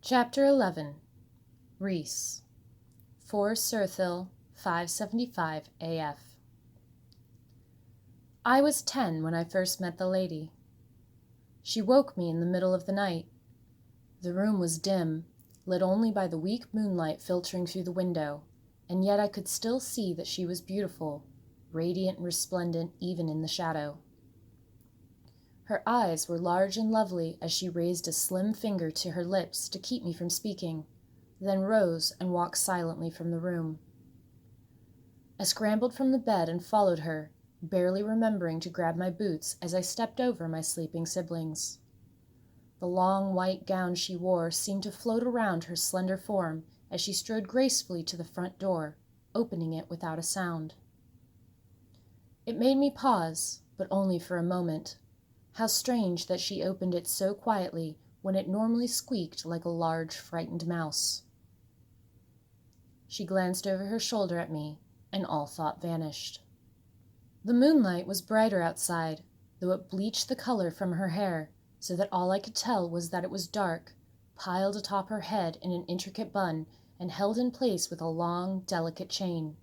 Chapter 11. Rhys. 4 Surthil, 575 AF. I was 10 when I first met the lady. She woke me in the middle of the night. The room was dim, lit only by the weak moonlight filtering through the window, and yet I could still see that she was beautiful, radiant and resplendent even in the shadow. Her eyes were large and lovely as she raised a slim finger to her lips to keep me from speaking, then rose and walked silently from the room. I scrambled from the bed and followed her, barely remembering to grab my boots as I stepped over my sleeping siblings. The long white gown she wore seemed to float around her slender form as she strode gracefully to the front door, opening it without a sound. It made me pause, but only for a moment. How strange that she opened it so quietly when it normally squeaked like a large, frightened mouse. She glanced over her shoulder at me, and all thought vanished. The moonlight was brighter outside, though it bleached the color from her hair, so that all I could tell was that it was dark, piled atop her head in an intricate bun, and held in place with a long, delicate chain.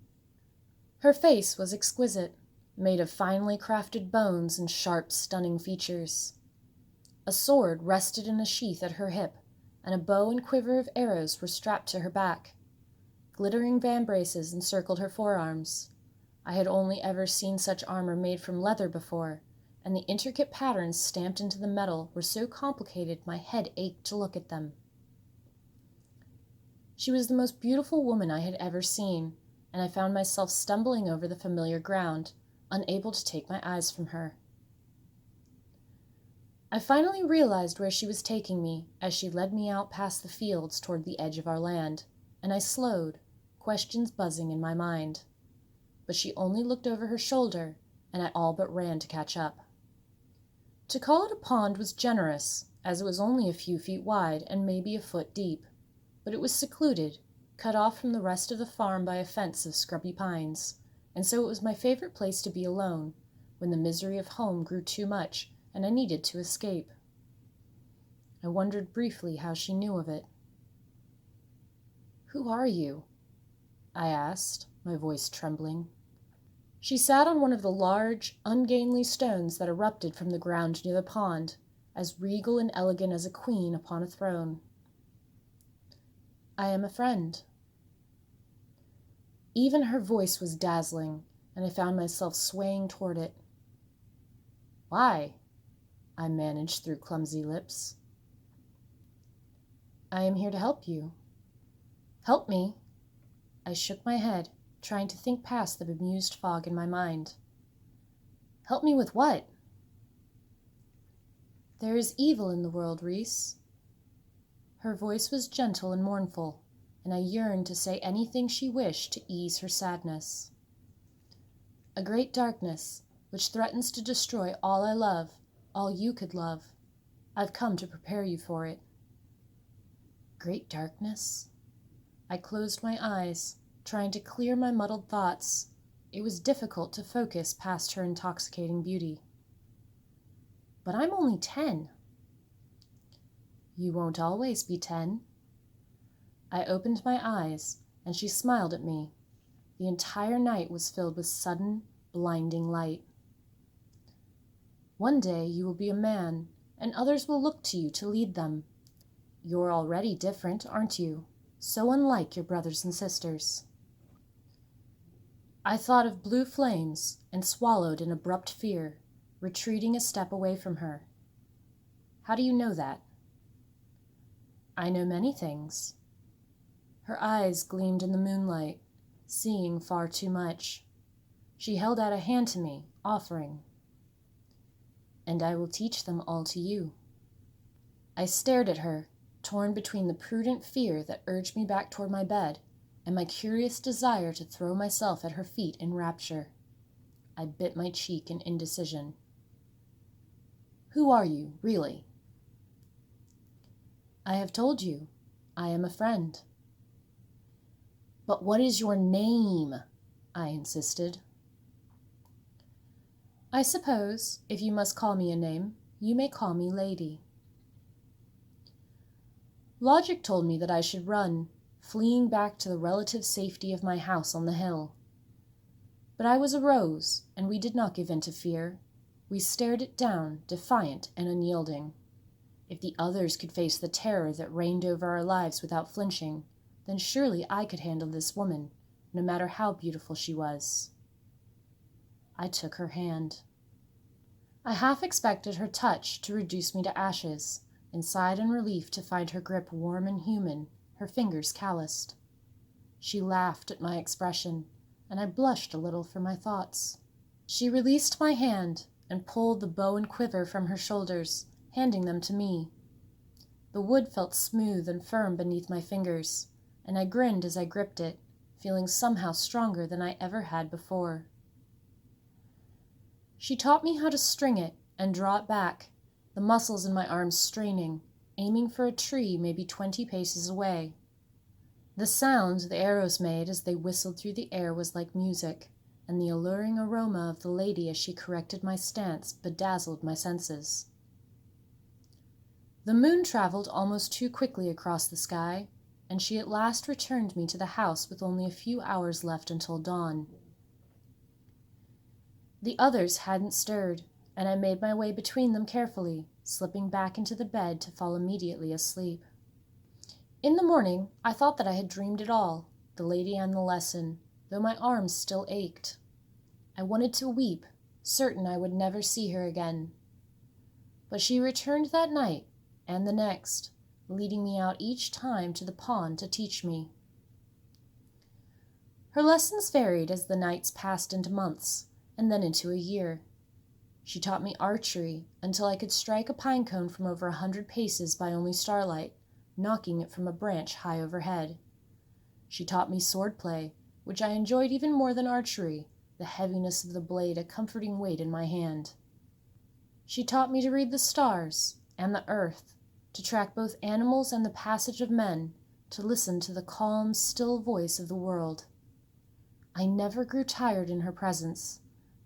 Her face was exquisite, made of finely crafted bones and sharp, stunning features. A sword rested in a sheath at her hip, and a bow and quiver of arrows were strapped to her back. Glittering vambraces encircled her forearms. I had only ever seen such armor made from leather before, and the intricate patterns stamped into the metal were so complicated my head ached to look at them. She was the most beautiful woman I had ever seen, and I found myself stumbling over the familiar ground, unable to take my eyes from her. I finally realized where she was taking me as she led me out past the fields toward the edge of our land, and I slowed, questions buzzing in my mind. But she only looked over her shoulder, and I all but ran to catch up. To call it a pond was generous, as it was only a few feet wide and maybe a foot deep, but it was secluded, cut off from the rest of the farm by a fence of scrubby pines, and so it was my favorite place to be alone, when the misery of home grew too much and I needed to escape. I wondered briefly how she knew of it. "Who are you?" I asked, my voice trembling. She sat on one of the large, ungainly stones that erupted from the ground near the pond, as regal and elegant as a queen upon a throne. "I am a friend." Even her voice was dazzling, and I found myself swaying toward it. "Why?" I managed through clumsy lips. "I am here to help you." "Help me?" I shook my head, trying to think past the bemused fog in my mind. "Help me with what?" "There is evil in the world, Rhys." Her voice was gentle and mournful, and I yearned to say anything she wished to ease her sadness. "A great darkness, which threatens to destroy all I love, all you could love. I've come to prepare you for it." Great darkness? I closed my eyes, trying to clear my muddled thoughts. It was difficult to focus past her intoxicating beauty. "But I'm only 10. "You won't always be 10. I opened my eyes, and she smiled at me. The entire night was filled with sudden, blinding light. "One day you will be a man, and others will look to you to lead them. You're already different, aren't you? So unlike your brothers and sisters." I thought of blue flames and swallowed in abrupt fear, retreating a step away from her. "How do you know that?" "I know many things." Her eyes gleamed in the moonlight, seeing far too much. She held out a hand to me, offering. "And I will teach them all to you." I stared at her, torn between the prudent fear that urged me back toward my bed and my curious desire to throw myself at her feet in rapture. I bit my cheek in indecision. "Who are you, really?" "I have told you. I am a friend." "But what is your name?" I insisted. "I suppose, if you must call me a name, you may call me Lady." Logic told me that I should run, fleeing back to the relative safety of my house on the hill. But I was a rose, and we did not give in to fear. We stared it down, defiant and unyielding. If the others could face the terror that reigned over our lives without flinching, then surely I could handle this woman, no matter how beautiful she was. I took her hand. I half expected her touch to reduce me to ashes, and sighed in relief to find her grip warm and human, her fingers calloused. She laughed at my expression, and I blushed a little for my thoughts. She released my hand and pulled the bow and quiver from her shoulders, handing them to me. The wood felt smooth and firm beneath my fingers, and I grinned as I gripped it, feeling somehow stronger than I ever had before. She taught me how to string it and draw it back, the muscles in my arms straining, aiming for a tree maybe 20 paces away. The sound the arrows made as they whistled through the air was like music, and the alluring aroma of the lady as she corrected my stance bedazzled my senses. The moon traveled almost too quickly across the sky, and she at last returned me to the house with only a few hours left until dawn. The others hadn't stirred, and I made my way between them carefully, slipping back into the bed to fall immediately asleep. In the morning, I thought that I had dreamed it all, the lady and the lesson, though my arms still ached. I wanted to weep, certain I would never see her again. But she returned that night, and the next, leading me out each time to the pond to teach me. Her lessons varied as the nights passed into months, and then into a year. She taught me archery until I could strike a pine cone from over 100 paces by only starlight, knocking it from a branch high overhead. She taught me swordplay, which I enjoyed even more than archery, the heaviness of the blade a comforting weight in my hand. She taught me to read the stars and the earth, to track both animals and the passage of men, to listen to the calm, still voice of the world. I never grew tired in her presence.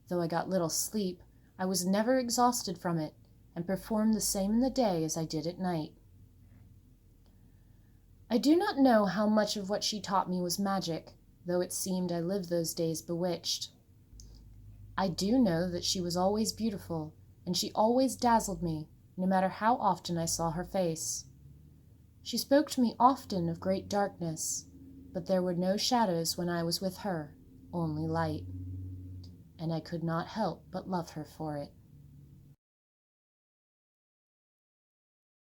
Though I got little sleep, I was never exhausted from it, and performed the same in the day as I did at night. I do not know how much of what she taught me was magic, though it seemed I lived those days bewitched. I do know that she was always beautiful, and she always dazzled me, no matter how often I saw her face. She spoke to me often of great darkness, but there were no shadows when I was with her, only light. And I could not help but love her for it.